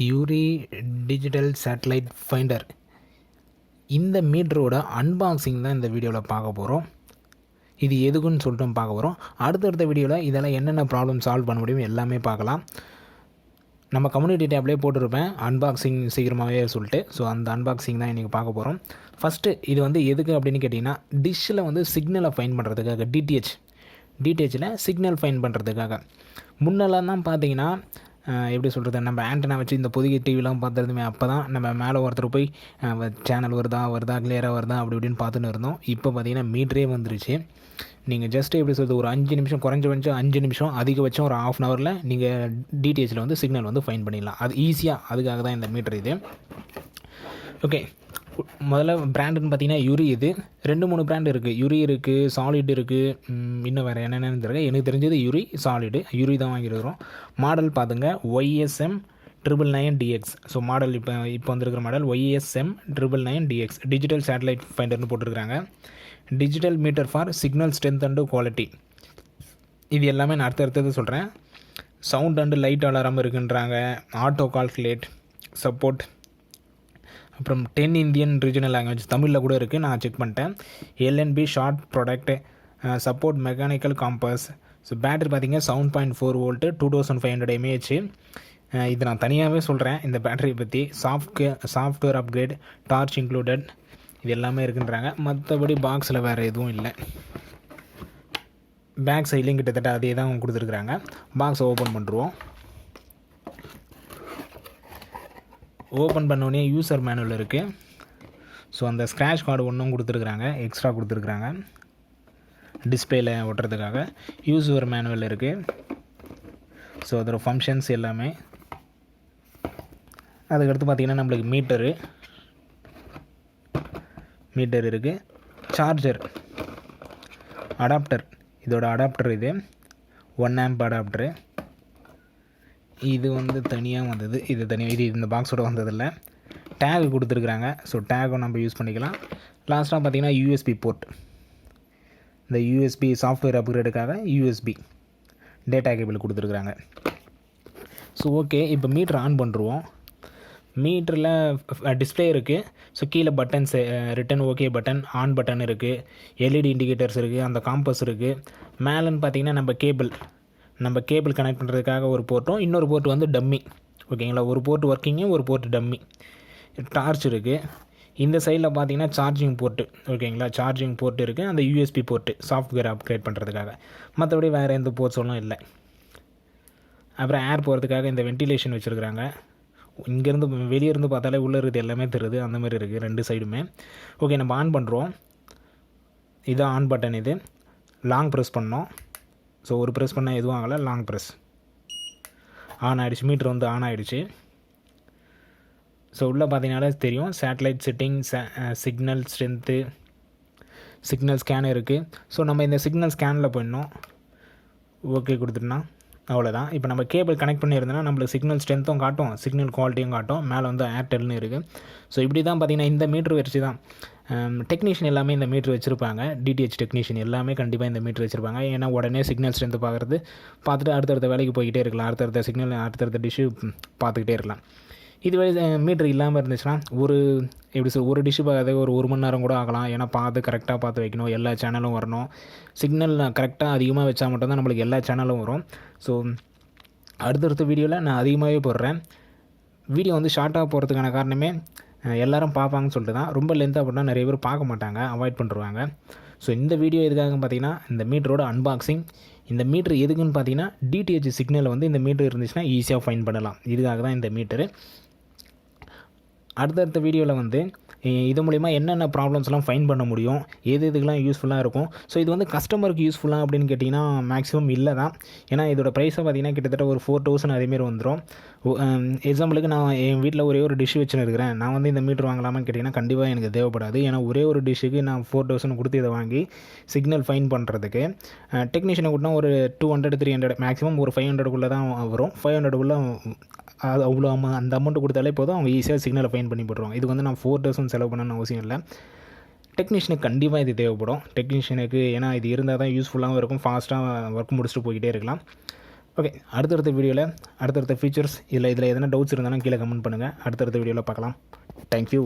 Uri digital satellite finder இந்த மீட்டரோட unboxing தான் இந்த வீடியோவில் பார்க்க போகிறோம். இது எதுக்குன்னு சொல்லிட்டு பார்க்க போகிறோம். அடுத்தடுத்த வீடியோவில் இதெல்லாம் என்னென்ன ப்ராப்ளம் சால்வ் பண்ண முடியும் எல்லாமே பார்க்கலாம். நம்ம கம்யூனிட்டி டேப்லேயே போட்டிருப்பேன் அன்பாக்சிங் சீக்கிரமாகவே சொல்லிட்டு. ஸோ அந்த அன்பாக்சிங் தான் இன்றைக்கி பார்க்க போகிறோம். ஃபஸ்ட்டு இது வந்து எதுக்கு அப்படின்னு கேட்டிங்கன்னா, டிஷ்ஷில் வந்து சிக்னலை ஃபைன் பண்ணுறதுக்காக, டிடிஹெச்சில் சிக்னல் ஃபைன் பண்ணுறதுக்காக. முன்னெல்லாம் தான் பார்த்தீங்கன்னா எப்படி சொல்கிறது, நம்ம ஆண்டனா வச்சு இந்த புதிய டிவிலாம் பார்த்துருந்தோமே, அப்போ தான் நம்ம மேலே ஒருத்தர் போய் சேனல் வருதா கிளியராக வருதா அப்படி இப்படின்னு பார்த்துன்னு இருந்தோம். இப்போ பார்த்தீங்கன்னா மீட்டரே வந்துருச்சு. நீங்கள் ஜஸ்ட்டு எப்படி சொல்கிறது, ஒரு 5 நிமிஷம், குறைஞ்சபட்சம் 5 நிமிஷம், அதிகபட்சம் ஒரு ½ ஹவரில் நீங்கள் டிடிஹெச்சில் வந்து சிக்னல் வந்து ஃபைன் பண்ணிடலாம். அது ஈஸியாக, அதுக்காக தான் இந்த மீட்டர் இது. ஓகே, முதல்ல பிராண்டுன்னு பார்த்தீங்கன்னா யூரி. இது 2-3 பிராண்ட் இருக்குது. யூரி இருக்குது, சாலிட் இருக்குது, இன்னும் வேறு என்னென்னு தெரியாது. எனக்கு தெரிஞ்சது யூரி தான் வாங்கியிருக்கிறோம். மாடல் பார்த்துங்க, YSM 999DX. ஸோ மாடல் இப்போ வந்திருக்கிற model YSM 999DX digital satellite ஃபைண்டர்னு போட்டிருக்கிறாங்க. Digital meter for signal strength and quality. இது எல்லாமே நான் அடுத்தது சொல்கிறேன். சவுண்ட் அண்டு லைட் அலாரம் இருக்குன்றாங்க. Auto calculate support. அப்புறம் 10 இந்தியன் ரீஜனல் லாங்குவேஜ் தமிழில் கூட இருக்குது, நான் செக் பண்ணிட்டேன். LNB short product support mechanical compass. So battery பார்த்திங்க 7.4 வோல்ட்டு 2500 mAh. இது நான் தனியாகவே சொல்கிறேன் இந்த பேட்டரியை பற்றி. சாஃப்ட்வேர் அப்கிரேட், டார்ச் இன்க்ளூடட், இது எல்லாமே இருக்குன்றாங்க. மற்றபடி பாக்ஸில் வேறு எதுவும் இல்லை. பேக் சைட்லேயும் கிட்டத்தட்ட அதே தான் கொடுத்துருக்குறாங்க. பாக்ஸை ஓப்பன் பண்ணுறோம். ஓப்பன் பண்ணோடனே யூசர் மேனுவல் இருக்குது. ஸோ அந்த ஸ்க்ராட்ச் கார்டு ஒன்றும் கொடுத்துருக்குறாங்க, எக்ஸ்ட்ரா கொடுத்துருக்குறாங்க டிஸ்பிளேயில் ஒட்டுறதுக்காக. யூசர் மேனுவல் இருக்குது. ஸோ அதோட ஃபங்க்ஷன்ஸ் எல்லாமே. அதுக்கடுத்து பார்த்திங்கன்னா நம்மளுக்கு மீட்டர் இருக்குது. சார்ஜர், அடாப்டர், இதோட அடாப்டர் இது 1 amp அடாப்டரு. இது வந்து தனியாக வந்தது, இது இந்த பாக்ஸோட வந்ததில்லை. டேக் கொடுத்துருக்குறாங்க. ஸோ டேக்கும் நம்ம யூஸ் பண்ணிக்கலாம். லாஸ்ட்டாக பார்த்திங்கன்னா USB போர்ட். இந்த USB சாஃப்ட்வேர் அப்கிரேடுக்காக USB டேட்டா கேபிள் கொடுத்துருக்குறாங்க. ஸோ ஓகே, இப்போ மீட்டர் ஆன் பண்ணுறோம். மீட்டரில் டிஸ்பிளே இருக்குது. ஸோ கீழே buttons, return okay button, on button இருக்குது, LED இண்டிகேட்டர்ஸ் இருக்குது, அந்த காம்பஸ் இருக்குது. மேலேன்னு பார்த்திங்கன்னா நம்ம கேபிள் கனெக்ட் பண்ணுறதுக்காக ஒரு போர்ட்டும், இன்னொரு போர்ட் வந்து டம்மி. ஓகேங்களா, ஒரு போர்ட் ஒர்க்கிங்கு, ஒரு போர்ட் டம்மி. டார்ச் இருக்குது. இந்த சைடில் பார்த்தீங்கன்னா சார்ஜிங் போர்ட்டு. ஓகேங்களா, சார்ஜிங் போர்ட் இருக்குது. அந்த USB போர்ட்டு சாஃப்ட்வேர் அப்கிரேட் பண்ணுறதுக்காக. மற்றபடி வேறு எந்த போர்ட்ஸும் இல்லை. அப்புறம் ஏர் போகிறதுக்காக இந்த வென்டிலேஷன் வச்சுருக்குறாங்க. இங்கேருந்து வெளியே இருந்து பார்த்தாலே உள்ளே இருக்குது எல்லாமே தெரியுது, அந்த மாதிரி இருக்குது 2 சைடுமே. ஓகே, நம்ம ஆன் பண்ணுறோம். இதுதான் ஆன் பட்டன். இது லாங் ப்ரெஸ் பண்ணோம். ஸோ ஒரு ப்ரெஸ் பண்ணால் எதுவும் ஆகலை, லாங் ப்ரெஸ் ஆன் ஆகிடுச்சு. மீட்ரு வந்து ஆன் ஆகிடுச்சு. ஸோ உள்ளே பார்த்தீங்கன்னாலே தெரியும் satellite setting, signal strength, signal scan இருக்குது. ஸோ நம்ம இந்த சிக்னல் ஸ்கேனில் போயிடணும். ஓகே கொடுத்துட்டோம்னா அவ்வளோதான். இப்போ நம்ம கேபிள் கனெக்ட் பண்ணியிருந்தோன்னா நம்மளுக்கு சிக்னல் ஸ்ட்ரென்த்தும் காட்டும், சிக்னல் குவாலிட்டியும் காட்டும். மேலே வந்து ஏர்டெல்னு இருக்குது. ஸோ இப்படி தான் பார்த்திங்கன்னா இந்த மீட்ரு வச்சு தான் டெக்னீஷியன் எல்லாமே இந்த மீட்ரு வச்சுருப்பாங்க. DTH டெக்னீஷியன் எல்லாமே கண்டிப்பாக இந்த மீட்ரு வச்சுருப்பாங்க. ஏன்னா உடனே சிக்னல் ஸ்ட்ரென்த்து பார்த்துட்டு அடுத்தடுத்த வேலைக்கு போய்கிட்டே இருக்கலாம். அடுத்தடுத்த டிஷ்ஷு பார்த்துக்கிட்டே இருக்கலாம். இதுவே மீட்ரு இல்லாமல் இருந்துச்சுன்னா ஒரு டிஷ்ஷு பார்க்கறதுக்கு ஒரு மணி நேரம் கூட ஆகலாம். ஏன்னா கரெக்டாக பார்த்து வைக்கணும், எல்லா சேனலும் வரணும். சிக்னல் கரெக்டாக அதிகமாக வச்சா மட்டும்தான் நம்மளுக்கு எல்லா சேனலும் வரும். ஸோ அடுத்தடுத்த வீடியோவில் நான் அதிகமாகவே போடுறேன். வீடியோ வந்து ஷார்ட்டாக போகிறதுக்கான காரணமே எல்லோரும் பார்ப்பாங்கன்னு சொல்லிட்டு தான். ரொம்ப லென்த்தாக போட்டால் நிறைய பேர் பார்க்க மாட்டாங்க, அவாய்ட் பண்ணுறாங்க. ஸோ இந்த வீடியோ எதுக்காக பார்த்திங்கன்னா இந்த மீட்டரோட அன்பாக்சிங். இந்த மீட்ரு எதுக்குன்னு பார்த்தீங்கன்னா DTH சிக்னலை வந்து இந்த மீட்ரு இருந்துச்சுன்னா ஈஸியாக ஃபைன் பண்ணலாம். இதுக்காக தான் இந்த மீட்டரு. அடுத்தடுத்த வீடியோவில் வந்து இது மூலிமா என்னென்ன ப்ராப்ளம்ஸ்லாம் ஃபைன் பண்ண முடியும், இதுக்கெலாம் யூஸ்ஃபுல்லாக இருக்கும். ஸோ இது வந்து கஸ்டமருக்கு யூஸ்ஃபுல்லாக அப்படின்னு கேட்டிங்கன்னா மேக்ஸிமம் இல்லை தான். ஏன்னா இதோட ப்ரைஸை பார்த்திங்கன்னா கிட்டத்தட்ட ஒரு 4000 அதேமாரி வந்துடும். எக்ஸாம்பிளுக்கு நான் என் வீட்டில் ஒரே ஒரு டிஷ் வச்சுன்னு இருக்கிறேன். நான் வந்து இந்த மீட்ரு வாங்கலாமான்னு கேட்டிங்கன்னா கண்டிப்பாக எனக்கு தேவைப்படாது. ஏன்னா ஒரே ஒரு டிஷ்ஷுக்கு நான் 4000 கொடுத்து இதை வாங்கி சிக்னல் ஃபைன் பண்ணுறதுக்கு டெக்னீஷியனை கூட்டினா ஒரு 200-300 மேக்ஸிமம் ஒரு 500 தான் வரும். 500 அது அவ்வளோ அந்த அமௌண்ட்டு கொடுத்தாலே போதும், அவங்க ஈஸியாக சிக்னலை ஃபைன் பண்ணி போட்டுருவாங்க. இது வந்து நான் 4000 செலவு பண்ணணும்னு அவசியம் இல்லை. டெக்னீஷியனுக்கு கண்டிப்பாக இது தேவைப்படும். டெக்னீஷியனுக்கு ஏன்னா இது இருந்தால் தான் யூஸ்ஃபுல்லாகவும் இருக்கும், ஃபாஸ்ட்டாக ஒர்க் முடிச்சுட்டு போய்கிட்டே இருக்கலாம். ஓகே, அடுத்தடுத்த வீடியோவில் அடுத்தடுத்த ஃபீச்சர்ஸ் இதில் எதனா டவுட்ஸ் இருந்தாலும் கீழே கமெண்ட் பண்ணுங்கள். அடுத்தடுத்த வீடியோவில் பார்க்கலாம். தேங்க்யூ.